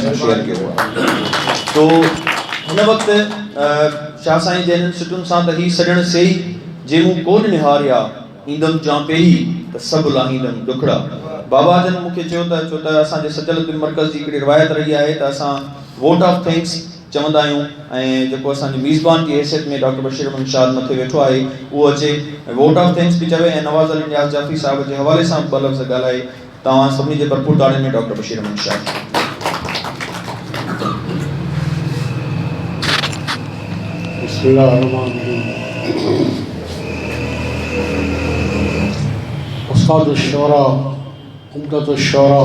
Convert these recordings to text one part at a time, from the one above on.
सां शेयर कयो आहे। तो हिन वक़्तु शाह साईं जन सुठुनि सां त ही सॼण सही जे मूं कोन निहारिया ईंदमि जां पहिरीं त सभु लाहींदमि ॾुखड़ा। बाबा जन मूंखे चयो त छो त असांजे सजल मर्कज़ जी हिकिड़ी रिवायत रही आहे त असां वोट ऑफ थैंक्स चवंदा आहियूं ऐं जेको असांजे मेज़बान जी हैसियत में डॉक्टर बशीर अहमद शाद मथे वेठो आहे उहो अचे वोट ऑफ थैंक्स बि चवे ऐं नवाज़ अली नियाज़ जाफ़ी साहिब जे हवाले सां ॿ लफ़्ज़ ॻाल्हाए। तव्हां सभिनी जे भरपूर ताड़ियुनि में डॉक्टर बशीर अहमद शाद। उस्ताद शुरा उम्दत शुरा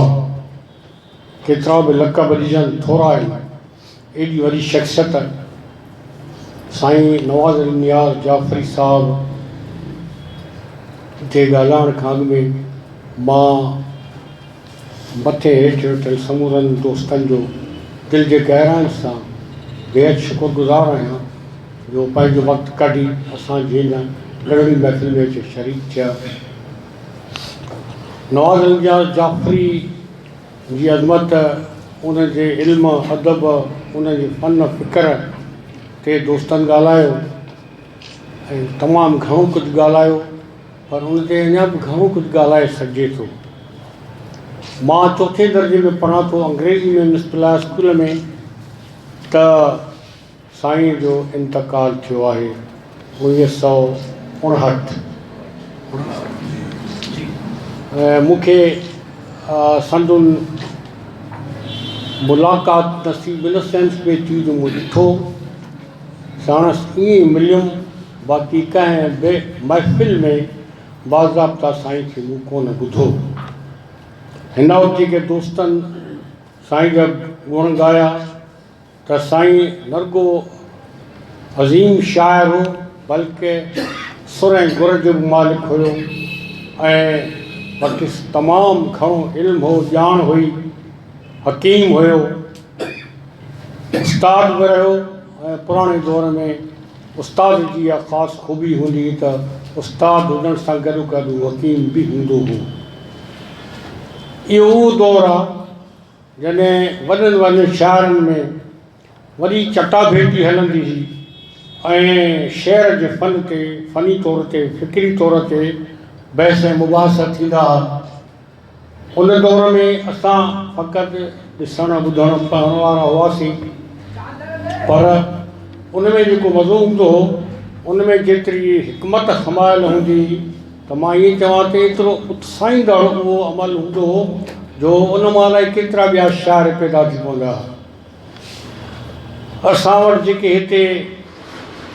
केतिरा बि लक़ब ॾिजनि थोरा आहिनि। एॾी वॾी शख़्सियत साईं नवाज़ अली नियाज़ जाफ़री साहब जे ॻाल्हाइण खां अॻु में मां मथे हेठि वेठल समूरनि दोस्तनि जो दिलि जे गहराइनि सां बेहद शुक्रगुज़ार आहियां जो पंहिंजो वक़्तु कढी असांजी हिन लड़णी महफ़िल में अची शरीक थिया। नवाज़ अली नियाज़ जाफ़री जी अज़मत उनजे इल्म अदब उनजे फ़न फ़िक्र ते दोस्तनि ॻाल्हायो ऐं तमामु घणो कुझु ॻाल्हायो पर उन ते अञा बि घणो कुझु ॻाल्हाए सघिजे थो। मां चौथे दर्जे में पढ़ां थो अंग्रेज़ी में मिसपला स्कूल में त साईं जो इंतकाल थियो आहे 1959। मूंखे संदुनि मुलाक़ात नसीब इन सेंस में थी जो मूं ॾिठो साणसि ईअं ई मिलियुमि बाक़ी कंहिं बि महफ़िल में बाज़ाब्ता साईं खे मूं कोन ॿुधो। हिन वक़्त जेके दोस्तनि साईं जा गुण ॻाया त साईं नरगो अज़ीम शाइर हो बल्कि सुर ऐं गुर जो बि मालिक हुयो ऐं बाक़ी तमामु घणो इल्मु हो ॼाण हुई हकीम हुयो उस्ताद बि रहियो ऐं पुराणे दौर में उस्ताद जी इहा ख़ासि ख़ूबी हूंदी त उस्ताद हुजण सां गॾु गॾु हकीम बि हूंदो हो। इहो उहो दौरु आहे जॾहिं वॾनि वॾनि शाइरनि में वॾी चटाभेटी हलंदी हुई ऐं शेर जे फ़न ते फ़नी तौर ते फ़िक्री तौर ते बहस ऐं मुबाहिसा थींदा हुआ। उन दौर में असां फ़क़ति ॾिसणु ॿुधणु पढ़ण वारा हुआसीं पर उन में जेको मज़ो हूंदो हो उन में जेतिरी हिकमत समायल हूंदी त मां ईअं चवां त एतिरो उत्साहींदड़ उहो अमल हूंदो हो जो उन महिल केतिरा ॿिया शाइर पैदा थी पवंदा हुआ। असां वटि जेके हिते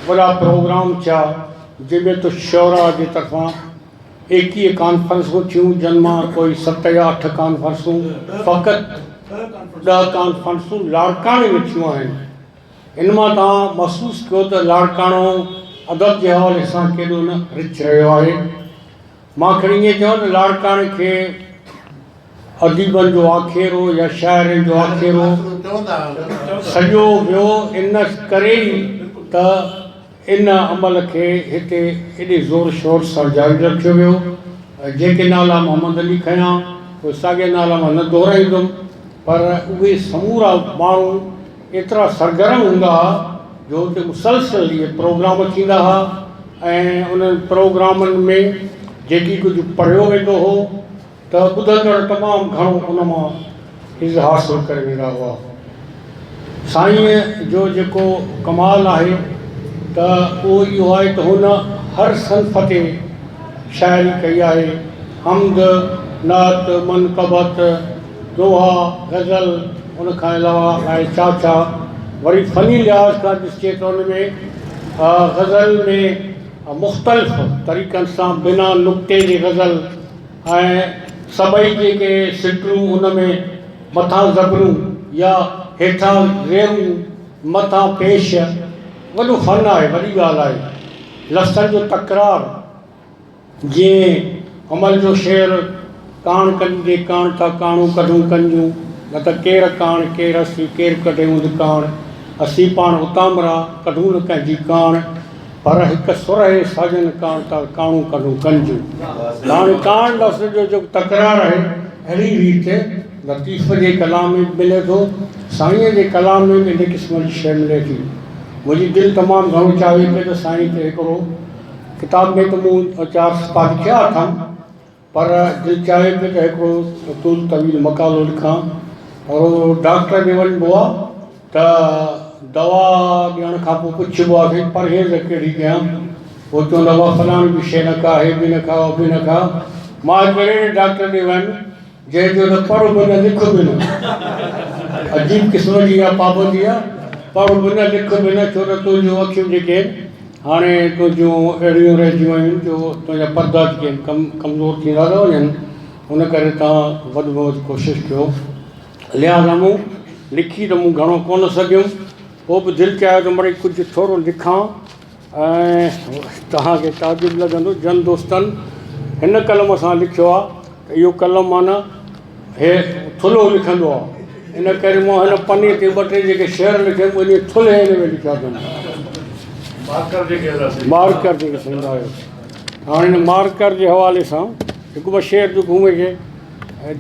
वॾा प्रोग्राम थिया जंहिंमें त शौरा जे तरफ़ां 21 कॉन्फ्रेंसूं थियूं जिन मां कोई 7 या 8 कॉन्फ्रेंसूं फ़क़ति 10 कॉन्फ्रेंसूं लाड़काणे में थियूं आहिनि। इन मां तव्हां महसूसु कयो त लाड़काणो अदब जे हवाले सां केॾो न रिच रहियो आहे। मां खणी ईअं चवां त लाड़काणे खे अदीबनि जो आखेरो या शाइरनि जो आखेरो सॼो वियो इन करे ई त इन अमल खे हिते एॾे ज़ोर शोर सां जारी रखियो वियो। जेके नाला मोहम्मद अली खयां उहे साॻे नाला मां न दोहराईंदुमि पर उहे समूरा माण्हू एतिरा सरगर्म हूंदा हुआ जो हुते मुसलसल इहे प्रोग्राम थींदा हुआ ऐं उन्हनि प्रोग्रामनि में जेकी कुझु पढ़ियो वेंदो हो त ॿुधंदड़ तमामु घणो उन मां इज़ हासिलु करे वेंदा हुआ। साईं जो जेको कमाल आहे त उहो इहो आहे त हुन हर सन्फ़ ते शाइरी कई आहे। हमद नात मनक़बत दोहा गज़ल उन खां अलावा आहे चाचा वरी फ़नी लिहाज़ खां ॾिसिजे त उन में गज़ल में मुख़्तलिफ़ तरीक़नि सां बिना नुक़्ते जे गज़ल ऐं सभई जेके सिटरूं उन में मथां ज़बरूं या हेठां ज़ेरूं मथां पेश वॾो फ़न आहे वॾी ॻाल्हि आहे। लफ़्ज़नि जो तकरार जीअं अमल जो शेर काण कंदे काण था काणूं कढूं कंजूं न त केरु काण केरु असी केरु कढे उंद काण असीं पाण उतामरा कढूं न कंहिंजी काण पर हिकु सुर आहे साजन काण था काणूं कढूं कंजूं। हाणे काण लफ़्ज़ जो जेको तकरार आहे अहिड़ी रीति लतीफ़ जे कलाम में मिले थो, साईंअ जे कलाम में बि इन क़िस्म जी शइ मिले थी। मुंहिंजी दिलि तमामु घणो चाहे पई त साईं ते हिकिड़ो किताब में त मूं 4 सफ़ा लिखिया अथमि, पर दिलि चाहे पई त हिकिड़ो तूल तवील मक़ालो लिखां। और डॉक्टर ॾे वञिबो आहे त दवा ॾियण खां पोइ पुछिबो आहे कि परहेज़ कहिड़ी कयां, पोइ चवंदा हुआ फलाणी बि शइ न खा, हे बि न खा, उहो बि न खा। मां कहिड़े डॉक्टर ॾे वयुमि जंहिंजो न पढ़ बि न लिख बि न, अजीब क़िस्म जी इहा पाबंदी आहे, पढ़ बि न लिख बि न, छो त तुंहिंजूं अखियूं जेके आहिनि हाणे तुंहिंजूं अहिड़ियूं रहिजियूं आहिनि जो तुंहिंजा पर्दा जेके आहिनि कमज़ोर थींदा था वञनि, हुन करे तव्हां वधि में वधि कोशिशि कयो। लिहाज़ा मूं लिखी त मूं घणो कोन सघियुमि, पोइ बि दिलि चाहे त मिड़ई कुझु थोरो लिखां ऐं तव्हांखे ताजुब लॻंदो। जन दोस्तनि हिन कलम सां लिखियो आहे त इहो कलम माना हे थुल्हो लिखंदो आहे, इन करे मां हिन पने ते 2-3 जेके शेर लिखियमि उहे थुल्हे हिन में लिखिया अथमि, मार्कर जेके सम्झंदा आहियो। हाणे हिन मार्कर जे हवाले सां हिकु 2 शेर जो घुमे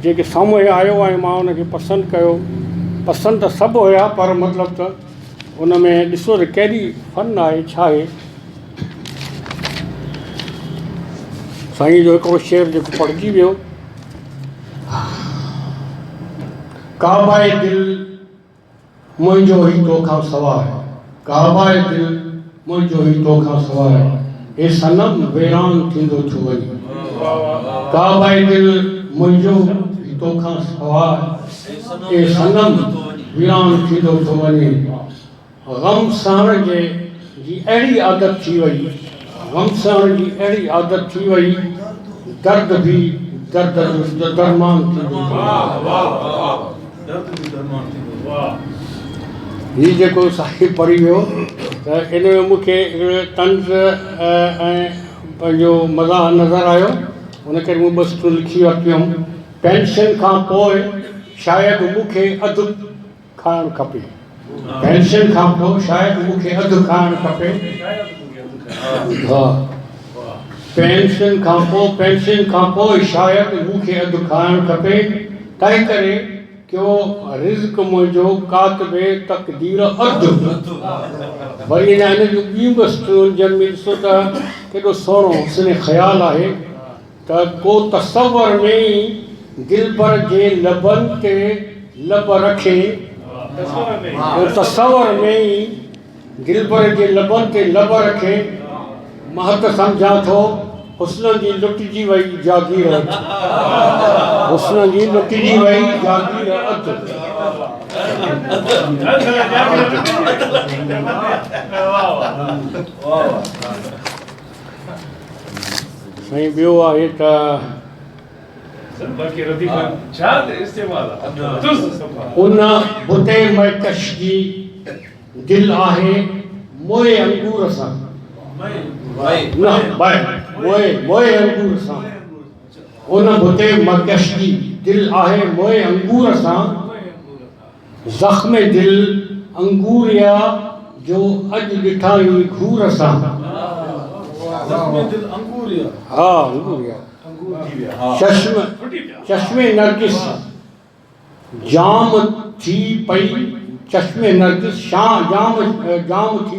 जेके साम्हूं आयो आहे मां उनखे पसंदि कयो। पसंदि त सभु हुया, पर मतिलबु त उन में ॾिसो त कहिड़ी फ़न आहे, छा आहे। साईं जो हिकिड़ो शेर जेको पढ़जी वियो, काबाए दिल मुंहिंजो ई तोखां सवाइ, काबाए दिल मुंहिंजो ई तोखां सवाइ, हे सनम वेरान थींदो छो वञे, काबाए दिल मुंहिंजो ई तोखां सवाइ, हे सनम वीरान थींदो छो वञे। ग़म सहण जी अहिड़ी आदत थी वई, ग़म सहण जी अहिड़ी आदत थी वई, दर्द बि दर्द जो दरमान थींदो। हीउ जेको साहिब पढ़ी वियो त इन में मूंखे तंज़ ऐं पंहिंजो मज़ाक़ नज़र आयो, उन करे मूं 2 सिटूं लिखी वरितियूं। पेंशन खां पोइ शायदि मूंखे अधु खाइणु खपे, पेंशन खां पोइ शायदि मूंखे अधु खाइणु खपे। हा, पेंशन खां पोइ शायदि मूंखे अधु खाइणु खपे, तंहिं करे क्यों रिज़्क़ मुंहिंजो कातिबे तक़दीर अधु। वरी अञा हिन जूं ॿियूं 2 सिटूं जंहिं में ॾिसो त केॾो सुहिणो हुस्न ख़्यालु आहे त को तसवर में ई दिलबर जे लबनि ते लब रखे, तसवर में ई दिलबर जे लबनि ते लब रखे, मां त सम्झां थो हुस्न जी लुटिजी वई जागीर अधु, हुस्न जी लुटिजी वई जागीर अधु। साईं ॿियो आहे त उन बुते महकश जी दिलि आहे मोए अंगूर सां, मोए अंगूर सां, उन बुते महकश जी दिलि आहे मोए अंगूर सां, ज़ख़्म दिल अंगूरिया जो अॼु ॾिठा ई घूर सां। हा, अंगूरिया चश्मे नरगिस जाम थी पई, चश्मे नरगिस जाम थी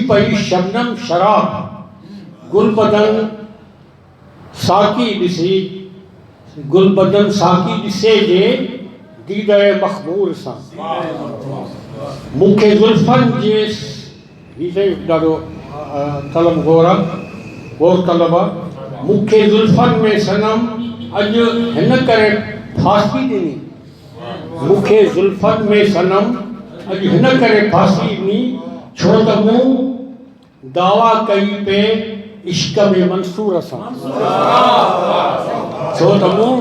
पई शबनम शराब, गुलबदन साकी ॾिसे जे दीदे मखमूर सां। मूंखे ज़ुल्फ़नि जे हीअ ॾाढो तलब गौर तलब आहे, मूंखे ज़ुल्फ़नि में सनम अॼु हिन करे फांसी ॾिनी, मूंखे ज़ुल्फ़नि में सनम अॼु हिन करे फांसी ॾिनी, छो त मूं दावा कई पे इश्क में मंसूर सां, छो त मूं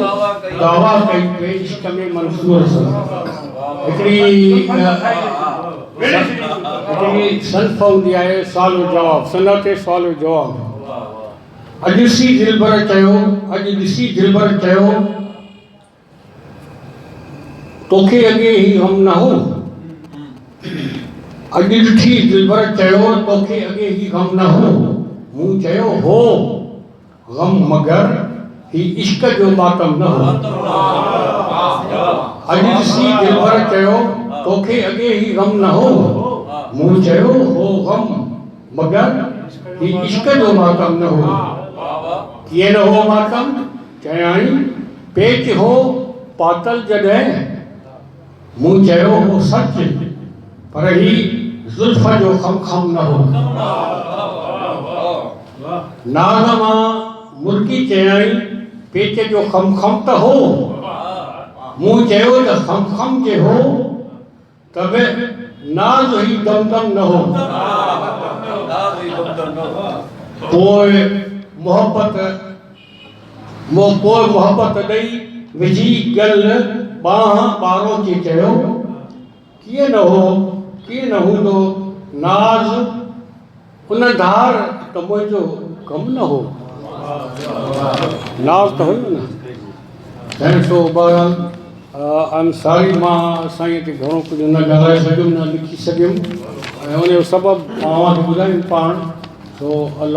दावा कई पे इश्क में मंसूर सां। हिकिड़ी सनफ़ हूंदी आहे सुवाल जवाब, सनत सुवाल जवाब। अॼु ॾिसी दिलबर चयो तोखे अॻे ई ग़म न हो, अॼु ॾिठी दिलबर चयो तोखे अॻे ई ग़म न हो, मूं चयो हो ग़म मगर ही इश्क जो मातम न हो। अॼु ॾिसी दिलबर चयो तोखे अॻे ई गम न हो, मूं चयो हो गम मगर ही इश्क जो मातम न हो। कीअं न हो मातम? चयाई पेच हो पातल जॾहिं, मूं चयो हो सच पर ही ज़ुल्फ़ जो खम न हो। नाज़ मां मुर्गी चयाई पेच जो खम त हो, मूं चयो त खम जे हो तबे नाज़ ही दम न हो। पोइ मोहब्बत ॾेई विझी गल बाह ॿारो चे चयो कीअं न हूंदो नाज़ उन धार त मुंहिंजो कम न हो। नाज़ त हुयो न। ऐं सो बहरहाल आई एम सॉरी, मां साईं ते घणो कुझु न ॻाल्हाए सघियुमि न लिखी सघियुमि, ऐं उनजो सबबु मां ॿुधायूं पाण। सो अलाह